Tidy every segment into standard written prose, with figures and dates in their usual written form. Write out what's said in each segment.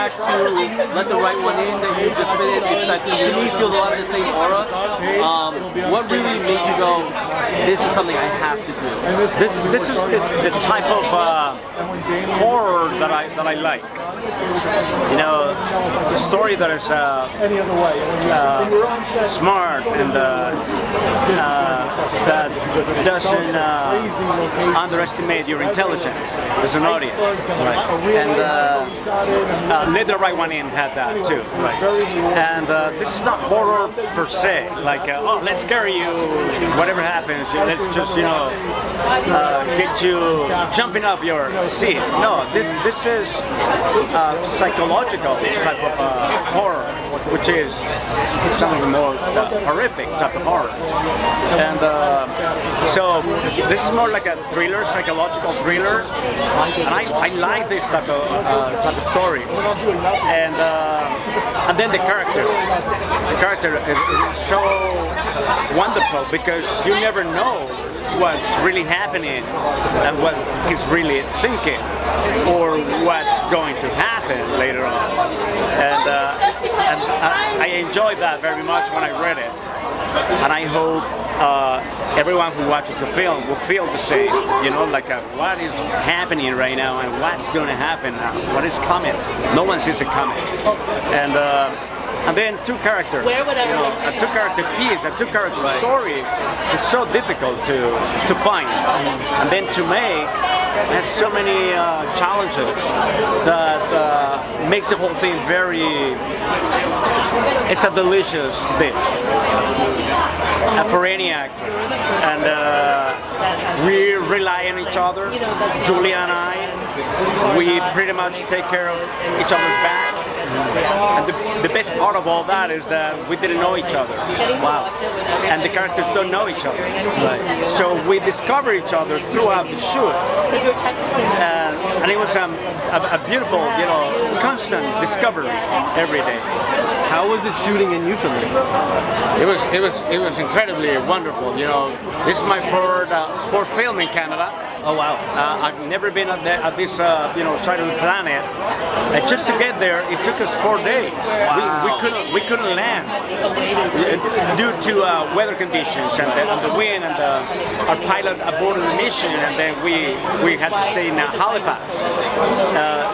back to Let the Right One In that you just finished. It's like, to me, it feels a lot of the same aura. What really made you go, this is something I have to do? This is the type of horror that I like. You know, a story that is smart and that doesn't underestimate your intelligence as an audience. Right. And Let the Right One In had that too. Right. And this is not horror per se, like oh, let's scare you, whatever happens, let's just get you jumping off your seat. No, this is psychological type of horror, which is some of the most horrific type of horrors. And so this is more like a thriller, psychological thriller, and I like this type of stories. And then the character is so wonderful because you never know what's really happening and what he's really thinking or what's going to happen later on. And I enjoyed that very much when I read it. And I hope everyone who watches the film will feel the same, like what is happening right now and what's going to happen now, what is coming. No one sees it coming. And then two character, a two-character piece, a two-character story is so difficult to find, and then to make has so many challenges that makes the whole thing it's a delicious dish for any actor, and we rely on each other. Julia and I, we pretty much take care of each other's back. And the best part of all that is that we didn't know each other. Wow. And the characters don't know each other. Right. So we discover each other throughout the shoot. And it was a beautiful, constant discovery every day. How was it shooting in Newfoundland? It was incredibly wonderful. This is my fourth film in Canada. Oh wow! I've never been at this side of the planet. And just to get there, it took us 4 days. Wow. We couldn't land due to weather conditions and the wind and our pilot aborted the mission, and then we had to stay in Halifax.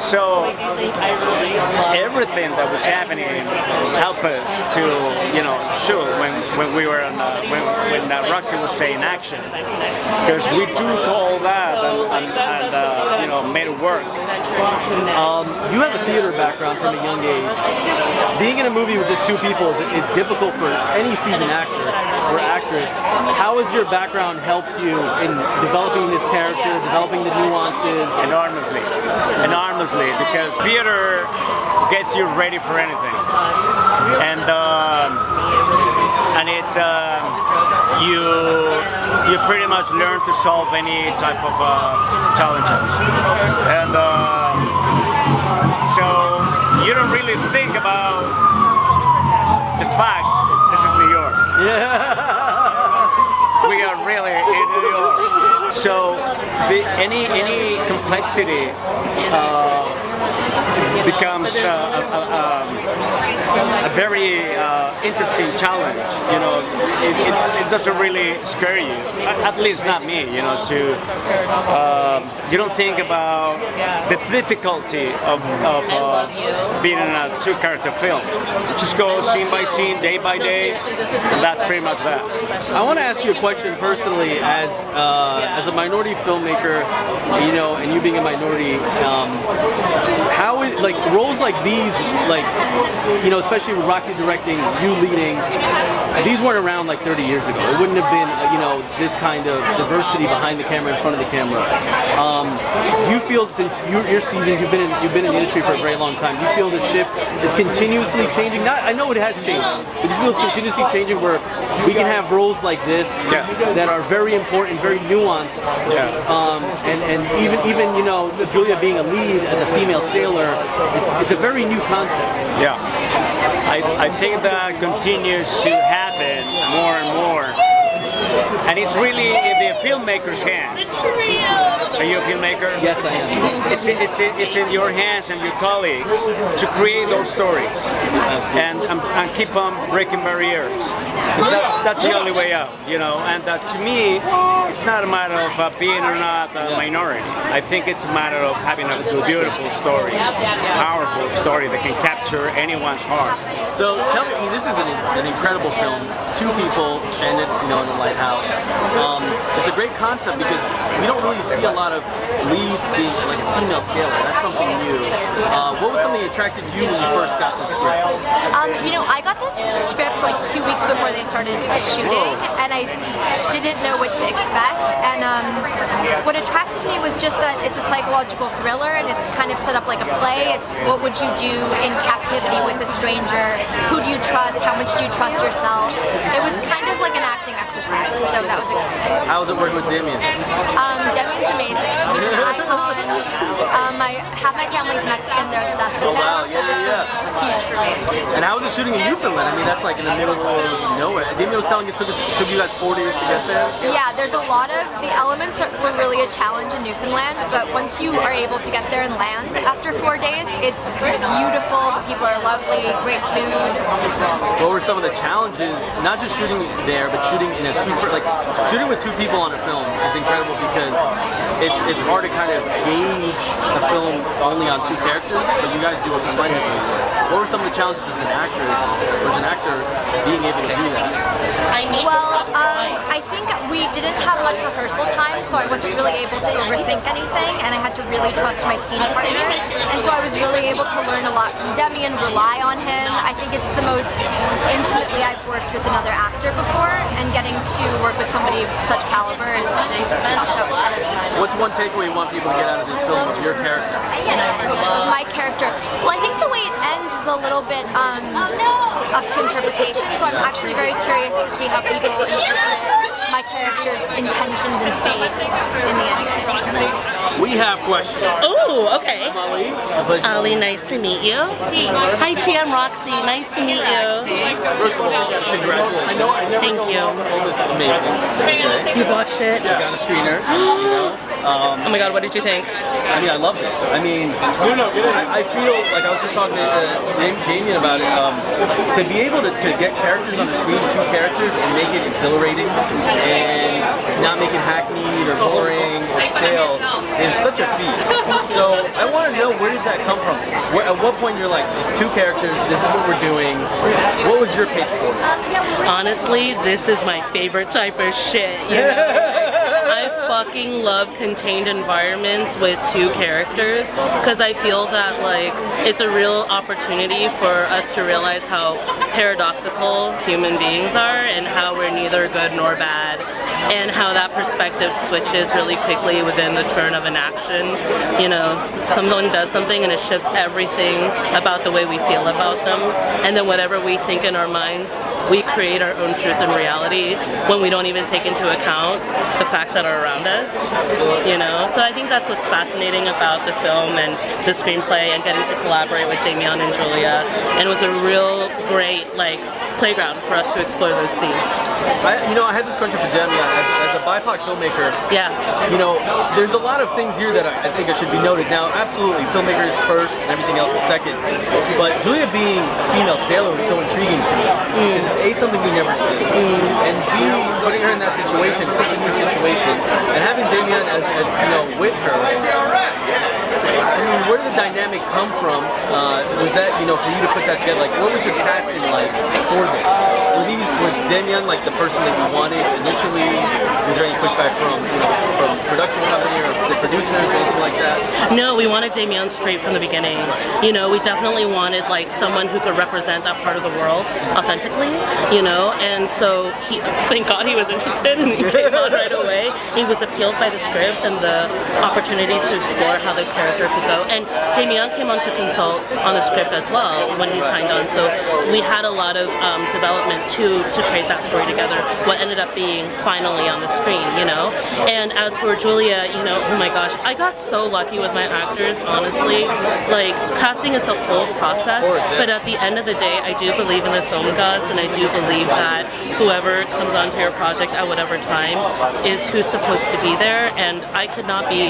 So everything that was happening helped us to shoot when we were when Roxy was saying action, because we took all that and made it work. You have a theater background from a young age. Being in a movie with just two people is difficult for any seasoned actor or actress. How has your background helped you in developing this character, developing the nuances? Enormously, because theater gets you ready for anything, and it's you pretty much learn to solve any type of challenges, and so you don't really think about the fact this is New York. Yeah. We are really in New York. So any complexity becomes a very interesting challenge. It doesn't really scare you. At least not me. You don't think about the difficulty of being in a two-character film. You just go scene by scene, day by day, and that's pretty much that. I want to ask you a question personally, as a minority filmmaker, and you being a minority, how is roles like these, especially with Roxy directing, you leading, these weren't around 30 years ago. It wouldn't have been, this kind of diversity behind the camera, in front of the camera. Do you feel, since you're seasoned, you've been in the industry for a very long time, do you feel the shift is continuously changing? I know it has changed, but do you feel it's continuously changing where we can have roles like this that are very important, very nuanced, and even Julia being a lead as a female sailor, it's a very new concept. Yeah, I think that continues to happen more and more, and it's really the filmmaker's hands. Are you a filmmaker? Yes, I am. It's in your hands and your colleagues to create those stories and keep on breaking barriers. 'Cause that's the only way out, you know. And to me, it's not a matter of being or not a minority. I think it's a matter of having a beautiful story, powerful story that can capture anyone's heart. So tell me, I mean, this is an incredible film. Two people stranded, you know, in a lighthouse. It's a great concept because we don't really see a lot of leads being like a female sailor. That's something new. What was something that attracted you when you first got the script? You know, I got this script like 2 weeks before they started shooting, and I didn't know what to expect. And what attracted me was just that it's a psychological thriller, and it's kind of set up like a play. It's what would you do in captivity with a stranger? Who do you trust? How much do you trust yourself? It was kind of like an acting exercise, so that was exciting. How was it working with Demian? Demian's amazing. He's an icon. Half my family's Mexican. They're obsessed with him, so this was huge for me. And how was it shooting in Newfoundland? I mean, that's like in the middle of nowhere. Demian was telling us it took you guys 4 days to get there? Yeah, there's a lot of, the elements were really a challenge in Newfoundland, but once you are able to get there and land after 4 days, it's beautiful, the people are lovely, great food. What were some of the challenges, not just shooting there, but shooting in shooting with two people on a film is incredible because it's hard to kind of gauge a film only on two characters, but you guys do it splendidly. What were some of the challenges as an actress or as an actor being able to do that? Well, I think we didn't have much rehearsal time, so I wasn't really able to overthink anything, and I had to really trust my scene partner. And so I was really able to learn a lot from Demian, rely on him. I think it's the most intimately I've worked with another actor before, and getting to work with somebody of such caliber is that was kind of What's one takeaway you want people to get out of this film of your character? My character. Well, I think the way it ends is a little bit up to interpretation, so I'm actually very curious to see how people interpret my character's intentions and fate in the end. We have questions. Oh, okay. I'm Ali. Ali, nice to meet you. Hi, T. I'm Roxy. Nice to meet you. First of all, congratulations. Thank you. The film is amazing. Okay. You've watched it? I got a screener, you know. Oh my God, what did you think? I mean, I loved it. I mean, I feel like I was just talking to Demian about it. To be able to get characters on the screen, two characters, and make it exhilarating and not make it hackneyed or boring or stale is such a feat. So I want to know, where does that come from? At what point you're like, it's two characters, this is what we're doing. What was your pitch for it? Honestly, this is my favorite type of shit, you know? I fucking love contained environments with two characters because I feel that like it's a real opportunity for us to realize how paradoxical human beings are and how we're neither good nor bad, and how that perspective switches really quickly within the turn of an action. You know, someone does something and it shifts everything about the way we feel about them, and then whatever we think in our minds, we create our own truth and reality when we don't even take into account the facts that are around us, you know? So I think that's what's fascinating about the film and the screenplay, and getting to collaborate with Demian and Julia, and it was a real great like playground for us to explore those themes. I had this question for Demian as a BIPOC filmmaker. Yeah. You know, there's a lot of things here that I think should be noted. Now, absolutely, filmmakers first and everything else is second. But Julia being a female sailor was so intriguing to me because it's A, something we never see, and B, putting her in that situation, such a new situation, and having Demian as you know, with her. I mean, where did the dynamic come from? Was that, you know, for you to put that together? Like, what was your casting like for this? Was Demian like the person that you wanted initially? Was there any pushback from production company or the producers or anything like that? No, we wanted Demian straight from the beginning. You know, we definitely wanted like someone who could represent that part of the world authentically, you know, and so thank God he was interested and he came on right away. He was appealed by the script and the opportunities to explore how the character could go. And Demian came on to consult on the script as well when he signed on. So we had a lot of development to create that story together. What ended up being finally on the screen, you know. And as for Julia, you know, oh my gosh, I got so lucky with my actors, honestly. Like, casting, it's a whole process, but at the end of the day, I do believe in the film gods, and I do believe that whoever comes onto your project at whatever time is who's supposed to be there, and I could not be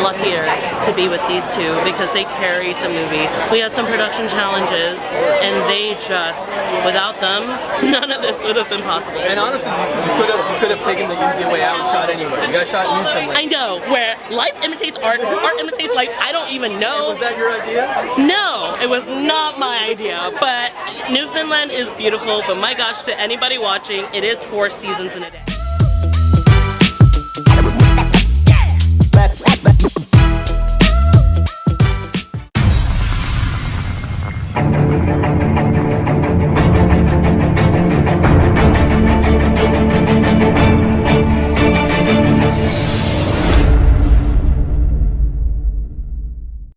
luckier to be with these two because they carried the movie. We had some production challenges, and they just, without them, none of this would have been possible. And honestly, you could have taken the easy way out and shot anywhere. You got shot in Newfoundland. I know, where life imitates art, or art imitates life, I don't even know. Was that your idea? No, it was not my idea, but Newfoundland is beautiful, but my gosh, to anybody watching, it is 4 seasons in a day.